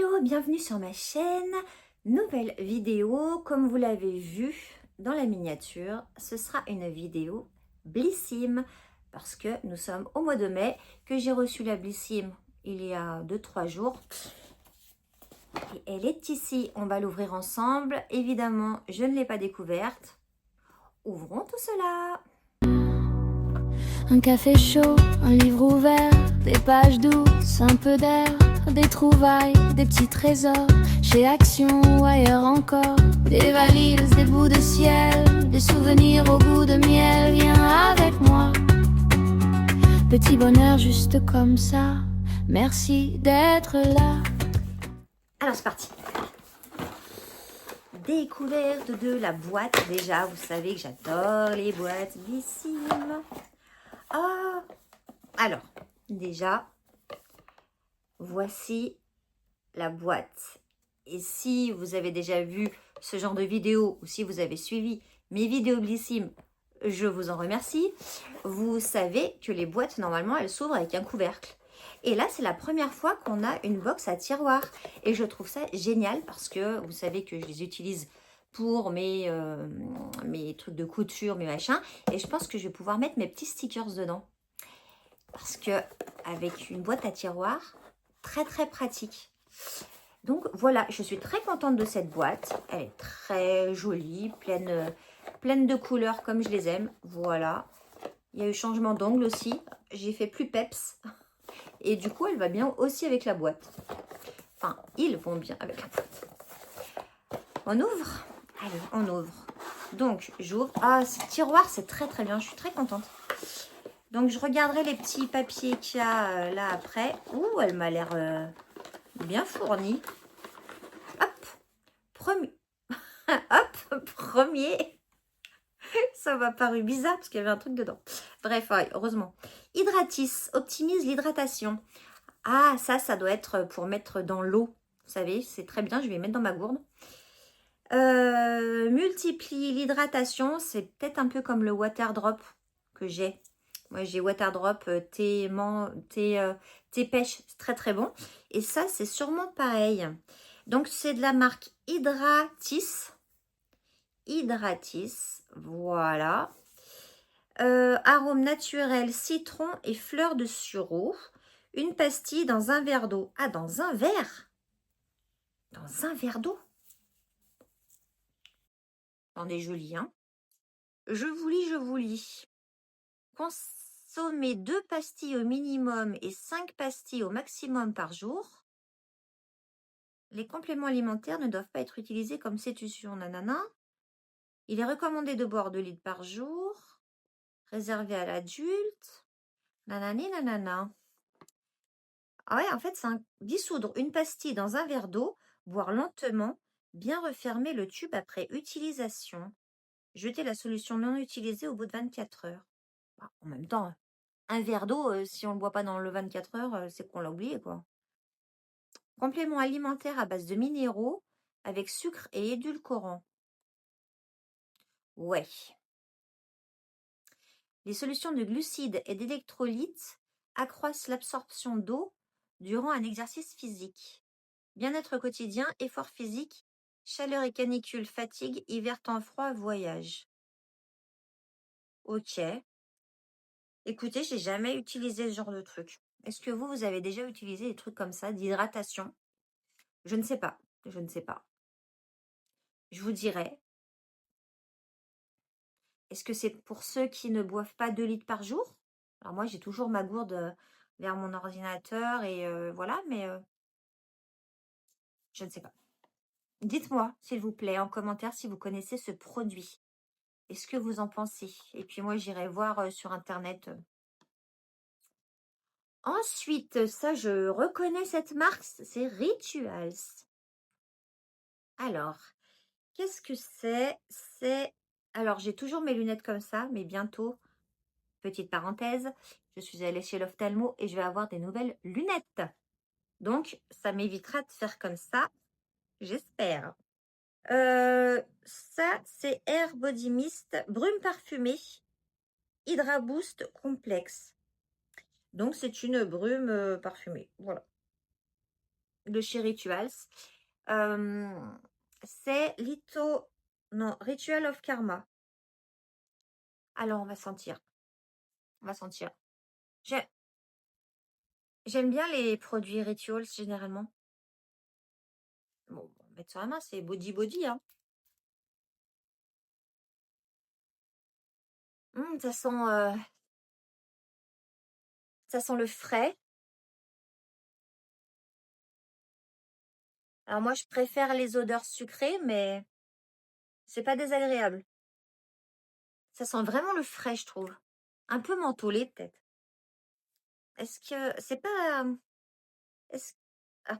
Hello, bienvenue sur ma chaîne. Nouvelle vidéo, comme vous l'avez vu dans la miniature, ce sera une vidéo Blissim parce que nous sommes au mois de mai, que j'ai reçu la Blissim il y a 2-3 jours. Et elle est ici, on va l'ouvrir ensemble. Évidemment, je ne l'ai pas découverte. Ouvrons tout cela. Un café chaud, un livre ouvert, des pages douces, un peu d'air, des trouvailles, des petits trésors, chez Action ou ailleurs encore, des valises, des bouts de ciel, des souvenirs au goût de miel. Viens avec moi, petit bonheur juste comme ça, merci d'être là. Alors c'est parti. Découverte de la boîte. Déjà, vous savez que j'adore les boîtes Blissim. Ah, alors, déjà, voici la boîte. Et si vous avez déjà vu ce genre de vidéo ou si vous avez suivi mes vidéos Blissim, je vous en remercie. Vous savez que les boîtes, normalement, elles s'ouvrent avec un couvercle. Et là, c'est la première fois qu'on a une box à tiroir. Et je trouve ça génial parce que vous savez que je les utilise pour mes trucs de couture, mes machins. Et je pense que je vais pouvoir mettre mes petits stickers dedans. Parce que avec une boîte à tiroir, très très pratique. Donc voilà, je suis très contente de cette boîte. Elle est très jolie, pleine de couleurs comme je les aime. Voilà. Il y a eu changement d'angle aussi. J'ai fait plus peps. Et du coup, elle va bien aussi avec la boîte. Enfin, ils vont bien avec la boîte. On ouvre? Allez, on ouvre. Donc, j'ouvre. Ah, ce tiroir, c'est très très bien. Je suis très contente. Donc, je regarderai les petits papiers qu'il y a là après. Ouh, elle m'a l'air bien fournie. Hop, premier. Hop, premier. Ça m'a paru bizarre parce qu'il y avait un truc dedans. Bref, ouais, heureusement. Hydratis, optimise l'hydratation. Ah, ça doit être pour mettre dans l'eau. Vous savez, c'est très bien, je vais mettre dans ma gourde. Multiplie l'hydratation, c'est peut-être un peu comme le water drop que j'ai. Moi, j'ai water drop, thé pêche, c'est très très bon. Et ça, c'est sûrement pareil. Donc, c'est de la marque Hydratis. Hydratis, voilà. Arôme naturel, citron et fleurs de sureau. Une pastille dans un verre d'eau. Ah, dans un verre? Dans un verre d'eau? Attendez, je lis, hein. Je vous lis. Consommez 2 pastilles au minimum et 5 pastilles au maximum par jour. Les compléments alimentaires ne doivent pas être utilisés comme substitution, nanana. Il est recommandé de boire 2 litres par jour. Réservé à l'adulte. Nanani, nanana. Ah ouais, en fait, c'est dissoudre une pastille dans un verre d'eau, boire lentement, bien refermer le tube après utilisation. Jeter la solution non utilisée au bout de 24 heures. Bah, en même temps, un verre d'eau, si on ne le boit pas dans le 24 heures, c'est qu'on l'a oublié, quoi. Complément alimentaire à base de minéraux avec sucre et édulcorant. Ouais. Les solutions de glucides et d'électrolytes accroissent l'absorption d'eau durant un exercice physique. Bien-être quotidien, effort physique, chaleur et canicule, fatigue, hiver, temps froid, voyage. Ok. Écoutez, j'ai jamais utilisé ce genre de truc. Est-ce que vous avez déjà utilisé des trucs comme ça, d'hydratation? Je ne sais pas. Je ne sais pas. Je vous dirai. Est-ce que c'est pour ceux qui ne boivent pas 2 litres par jour? Alors moi, j'ai toujours ma gourde vers mon ordinateur et voilà, mais je ne sais pas. Dites-moi, s'il vous plaît, en commentaire si vous connaissez ce produit. Est-ce que vous en pensez? Et puis moi, j'irai voir sur Internet. Ensuite, ça, je reconnais cette marque, c'est Rituals. Alors, qu'est-ce que c'est? Alors, j'ai toujours mes lunettes comme ça, mais bientôt, petite parenthèse, je suis allée chez l'ophtalmo et je vais avoir des nouvelles lunettes. Donc, ça m'évitera de faire comme ça, j'espère. Ça, c'est Air Body Mist, brume parfumée, Hydra Boost complexe. Donc, c'est une brume parfumée. Voilà. de chez Rituals. C'est non, Ritual of Karma. Alors, on va sentir. On va sentir. J'ai- J'aime bien les produits Rituals, généralement. Bon, on va mettre sur la main, c'est body, hein. Ça sent le frais. Alors moi, je préfère les odeurs sucrées, mais c'est pas désagréable. Ça sent vraiment le frais, je trouve. Un peu mentholé, peut-être. Est-ce que c'est pas... Est-ce... Ah,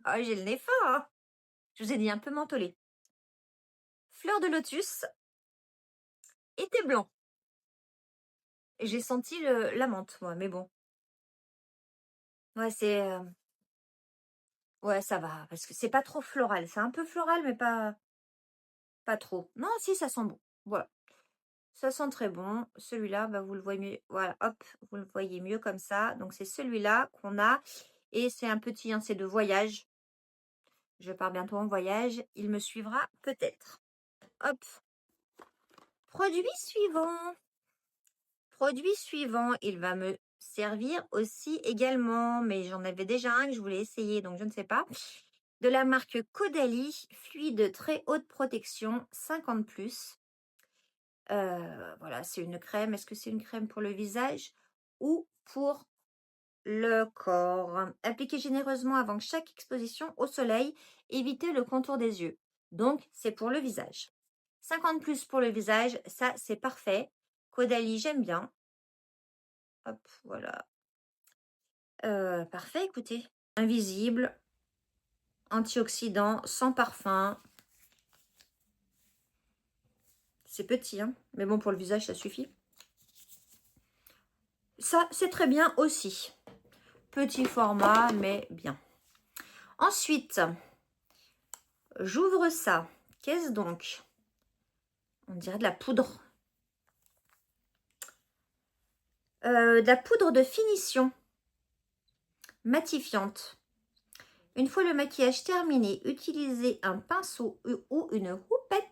ah, j'ai le nez fort, hein. Je vous ai dit un peu mentholé. Fleur de lotus, été blanc. Et j'ai senti la menthe, moi, mais bon. Ouais, ouais, ça va, parce que c'est pas trop floral. C'est un peu floral, mais pas trop. Non, si, ça sent bon. Voilà. Ça sent très bon. Celui-là, bah, vous le voyez mieux. Voilà, hop, vous le voyez mieux comme ça. Donc, c'est celui-là qu'on a. Et c'est un petit, hein, c'est de voyage. Je pars bientôt en voyage. Il me suivra peut-être. Hop. Produit suivant. Produit suivant. Il va me servir aussi également. Mais j'en avais déjà un que je voulais essayer, donc je ne sais pas. De la marque Caudalie. Fluide très haute protection. 50+. Voilà, c'est une crème. Est-ce que c'est une crème pour le visage ou pour le corps? Appliquez généreusement avant chaque exposition au soleil. Évitez le contour des yeux. Donc, c'est pour le visage. 50+ pour le visage, ça, c'est parfait. Caudalie, j'aime bien. Hop, voilà. Parfait, écoutez. Invisible, antioxydant, sans parfum. C'est petit, hein, mais bon, pour le visage, ça suffit. Ça, c'est très bien aussi. Petit format, mais bien. Ensuite, j'ouvre ça. Qu'est-ce donc? On dirait de la poudre. De la poudre de finition. Matifiante. Une fois le maquillage terminé, utilisez un pinceau ou une houppette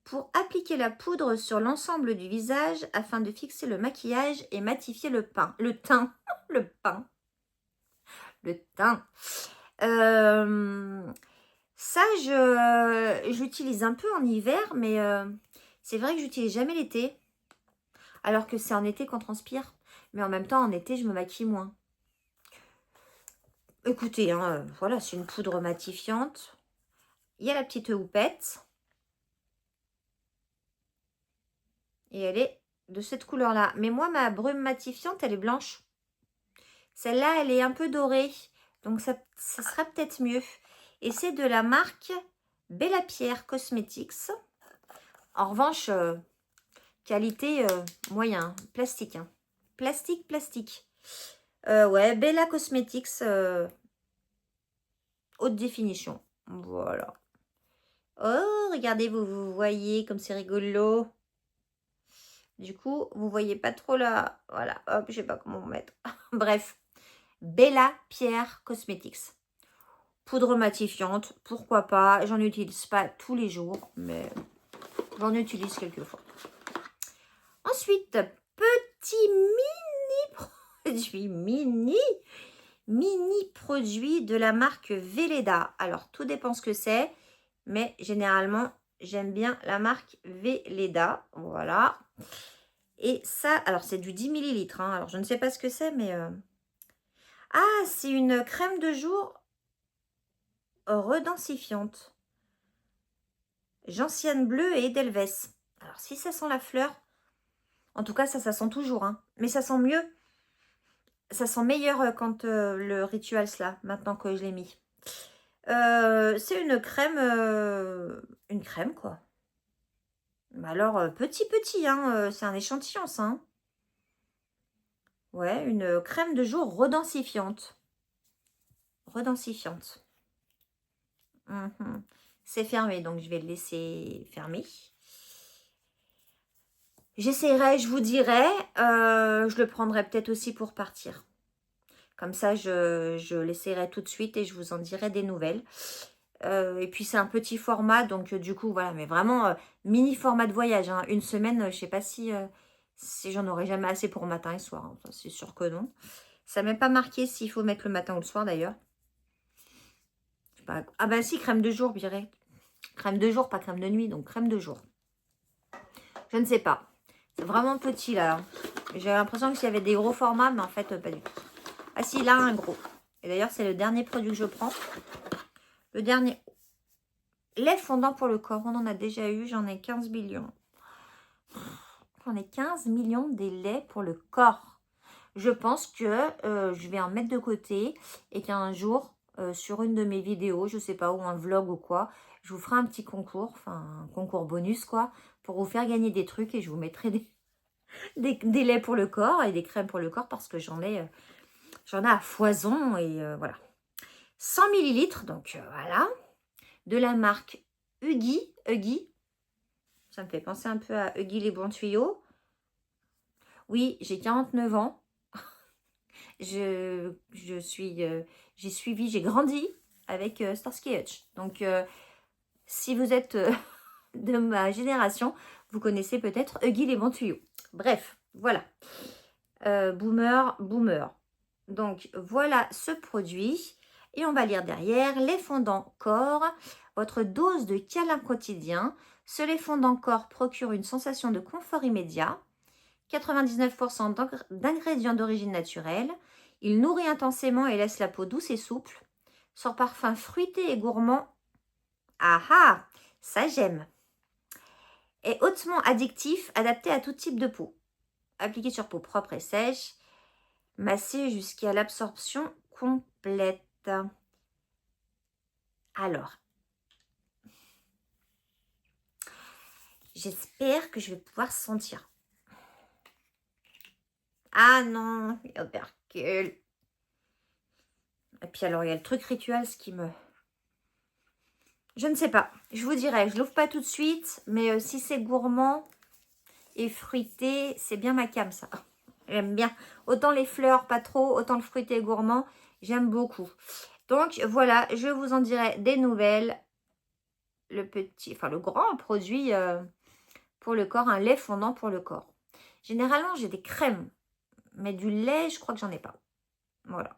pour appliquer la poudre sur l'ensemble du visage afin de fixer le maquillage et matifier le teint. Le teint. Ça, j'utilise un peu en hiver, mais c'est vrai que j'utilise jamais l'été. Alors que c'est en été qu'on transpire. Mais en même temps, en été, je me maquille moins. Écoutez, hein, voilà, c'est une poudre matifiante. Il y a la petite houppette. Et elle est de cette couleur-là. Mais moi, ma brume matifiante, elle est blanche. Celle-là, elle est un peu dorée. Donc, ça sera peut-être mieux. Et c'est de la marque Bella Pierre Cosmetics. En revanche, qualité moyen, plastique. Hein. Plastique. Ouais, Bella Cosmetics, haute définition. Voilà. Oh, regardez, vous voyez comme c'est rigolo. Du coup, vous voyez pas trop là. Voilà, hop, je sais pas comment vous mettre. Bref, Bella Pierre Cosmetics. Poudre matifiante, pourquoi pas. J'en utilise pas tous les jours, mais j'en utilise quelquefois. Ensuite, petit mini produit de la marque Velleda. Alors, tout dépend ce que c'est, mais généralement, j'aime bien la marque Velleda. Voilà. Et ça, alors c'est du 10 ml. Hein. Alors, je ne sais pas ce que c'est, mais... Ah, c'est une crème de jour redensifiante. Gentiane bleue et Edelweiss. Alors, si ça sent la fleur, en tout cas, ça sent toujours. Hein. Mais ça sent mieux. Ça sent meilleur quand le Rituals, là, maintenant que je l'ai mis. C'est une crème, quoi. Alors, petit, hein, c'est un échantillon, ça. Hein. Ouais, une crème de jour redensifiante. C'est fermé, donc je vais le laisser fermer. J'essaierai, je vous dirai. Je le prendrai peut-être aussi pour partir. Comme ça, je l'essayerai tout de suite et je vous en dirai des nouvelles. Et puis, c'est un petit format. Donc, du coup, voilà. Mais vraiment, mini format de voyage. Hein. Une semaine, je ne sais pas si j'en aurai jamais assez pour matin et soir. Hein. C'est sûr que non. Ça ne m'est pas marqué s'il faut mettre le matin ou le soir, d'ailleurs. Ah ben si, crème de jour, je dirais. Crème de jour, pas crème de nuit. Donc, crème de jour. Je ne sais pas. C'est vraiment petit, là. J'ai l'impression qu'il y avait des gros formats, mais en fait, pas du tout. Ah si, là, un gros. Et d'ailleurs, c'est le dernier produit que je prends. Le dernier. Lait fondant pour le corps. On en a déjà eu. J'en ai 15 millions. J'en ai 15 millions des laits pour le corps. Je pense que je vais en mettre de côté. Et qu'un jour, sur une de mes vidéos, je sais pas, ou un vlog ou quoi, je vous ferai un petit concours. Enfin, un concours bonus, quoi. Pour vous faire gagner des trucs. Et je vous mettrai des laits pour le corps et des crèmes pour le corps. Parce que j'en ai à foison. Et voilà. 100 millilitres, donc voilà, de la marque Huggy. Ça me fait penser un peu à Huggy les bons tuyaux. Oui, j'ai 49 ans. j'ai grandi avec Starsky et Hutch. Donc, si vous êtes de ma génération, vous connaissez peut-être Huggy les bons tuyaux. Bref, voilà. Boomer. Donc, voilà ce produit. Et on va lire derrière, lait fondant corps, votre dose de câlin quotidien. Ce lait fondant corps procure une sensation de confort immédiat. 99% d'ingrédients d'origine naturelle. Il nourrit intensément et laisse la peau douce et souple. Son parfum fruité et gourmand. Ah ah, ça j'aime. Est hautement addictif, adapté à tout type de peau. Appliqué sur peau propre et sèche. Massé jusqu'à l'absorption complète. Alors, j'espère que je vais pouvoir sentir. Ah non, il y a opercule. Et puis alors, il y a le truc rituel, ce qui me... Je ne sais pas, je vous dirai, je l'ouvre pas tout de suite, mais si c'est gourmand et fruité, c'est bien ma came ça. J'aime bien. Autant les fleurs, pas trop, autant le fruité et gourmand, j'aime beaucoup. Donc voilà, je vous en dirai des nouvelles. Le grand produit pour le corps, un lait fondant pour le corps. Généralement, j'ai des crèmes, mais du lait, je crois que j'en ai pas. Voilà.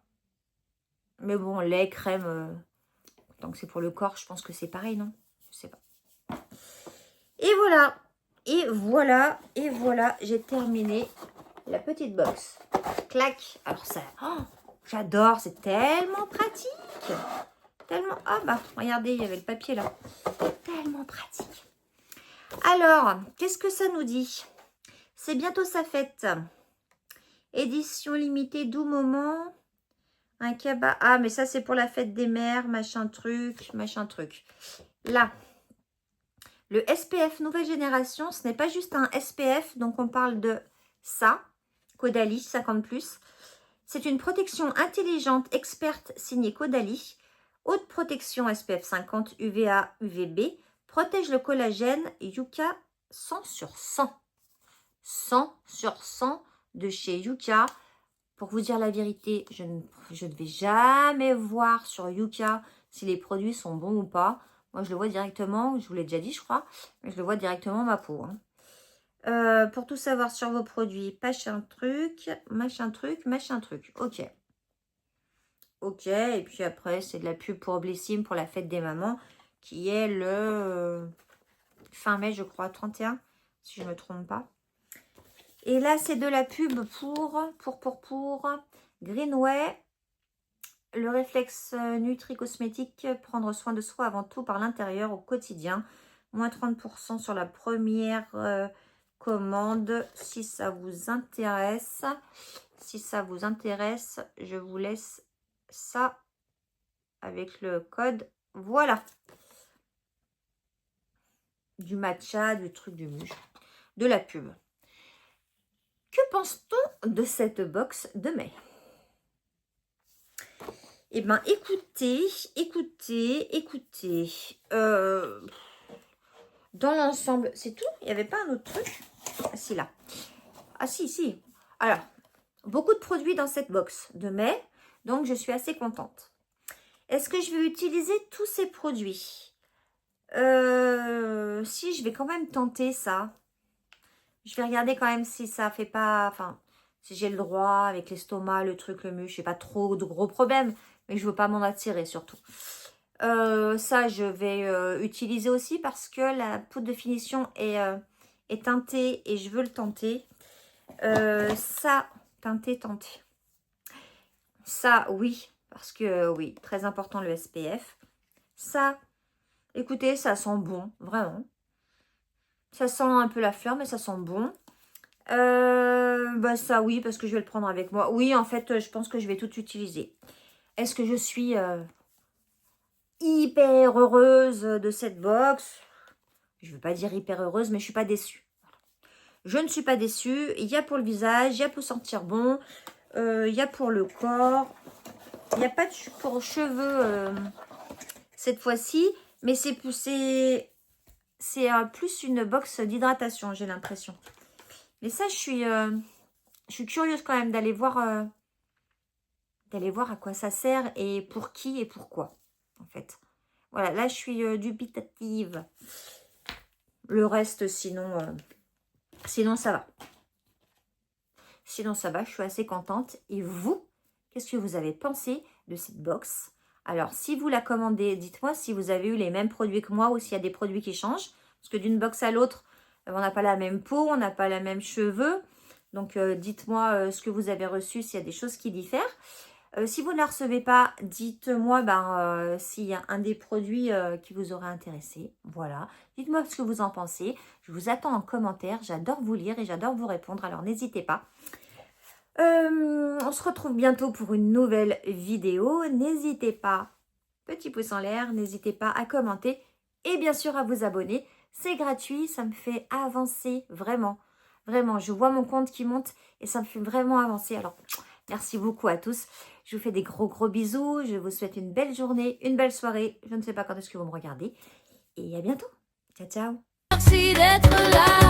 Mais bon, lait, crème, tant que c'est pour le corps, je pense que c'est pareil, non? Je sais pas. Et voilà, j'ai terminé la petite box. Clac. Alors ça, oh, j'adore, c'est tellement pratique. Tellement, ah bah, regardez, il y avait le papier là. Tellement pratique. Alors, qu'est-ce que ça nous dit? C'est bientôt sa fête. Édition limitée, doux moment. Un cabas. Ah, mais ça, c'est pour la fête des mères, machin truc. Là, le SPF nouvelle génération, ce n'est pas juste un SPF, donc on parle de ça, Caudalie 50+. C'est une protection intelligente experte signée Caudalie. Haute protection SPF 50 UVA, UVB. Protège le collagène Yuka 100 sur 100. 100 sur 100 de chez Yuka. Pour vous dire la vérité, je ne vais jamais voir sur Yuka si les produits sont bons ou pas. Moi, je le vois directement, je vous l'ai déjà dit, je crois, mais je le vois directement ma peau. Hein. Pour tout savoir sur vos produits, machin truc. Ok, et puis après, c'est de la pub pour Blissim pour la fête des mamans, qui est le fin mai, je crois, 31, si je ne me trompe pas. Et là, c'est de la pub pour Greenway, le réflexe Nutri Cosmétique, prendre soin de soi avant tout par l'intérieur au quotidien. Moins 30% sur la première commande. Si ça vous intéresse, je vous laisse ça avec le code. Voilà. Du matcha, du truc du muche, de la pub. Que pense-t-on de cette box de mai? Eh bien, écoutez. Dans l'ensemble, c'est tout? Il n'y avait pas un autre truc? Ah, si, là. Ah, si. Alors, beaucoup de produits dans cette box de mai. Donc, je suis assez contente. Est-ce que je vais utiliser tous ces produits? Si, je vais quand même tenter ça. Je vais regarder quand même si ça fait pas... Enfin, si j'ai le droit avec l'estomac, le truc, le muscle. Je n'ai pas trop de gros problèmes, mais je ne veux pas m'en attirer surtout. Ça, je vais utiliser aussi parce que la poudre de finition est teintée et je veux le tenter. Ça, teinté. Ça, oui, parce que oui, très important le SPF. Ça, écoutez, ça sent bon, vraiment. Ça sent un peu la fleur, mais ça sent bon. Bah ça, oui, parce que je vais le prendre avec moi. Oui, en fait, je pense que je vais tout utiliser. Est-ce que je suis hyper heureuse de cette box? Je ne veux pas dire hyper heureuse, mais je ne suis pas déçue. Je ne suis pas déçue. Il y a pour le visage, il y a pour sentir bon, il y a pour le corps. Il n'y a pas de pour cheveux cette fois-ci, mais c'est plus une box d'hydratation, j'ai l'impression. Mais ça, je suis curieuse quand même d'aller voir à quoi ça sert et pour qui et pourquoi, en fait. Voilà, là, je suis dubitative. Le reste, sinon, ça va. Sinon, ça va, je suis assez contente. Et vous, qu'est-ce que vous avez pensé de cette box? Alors, si vous la commandez, dites-moi si vous avez eu les mêmes produits que moi ou s'il y a des produits qui changent. Parce que d'une box à l'autre, on n'a pas la même peau, on n'a pas la même cheveux. Donc, dites-moi ce que vous avez reçu, s'il y a des choses qui diffèrent. Si vous ne la recevez pas, dites-moi s'il y a un des produits qui vous aurait intéressé. Voilà. Dites-moi ce que vous en pensez. Je vous attends en commentaire. J'adore vous lire et j'adore vous répondre. Alors, n'hésitez pas. On se retrouve bientôt pour une nouvelle vidéo. N'hésitez pas, petit pouce en l'air, n'hésitez pas à commenter et bien sûr à vous abonner. C'est gratuit, ça me fait avancer vraiment. Vraiment, je vois mon compte qui monte et ça me fait vraiment avancer. Alors, merci beaucoup à tous. Je vous fais des gros bisous. Je vous souhaite une belle journée, une belle soirée. Je ne sais pas quand est-ce que vous me regardez. Et à bientôt. Ciao, ciao. Merci d'être là.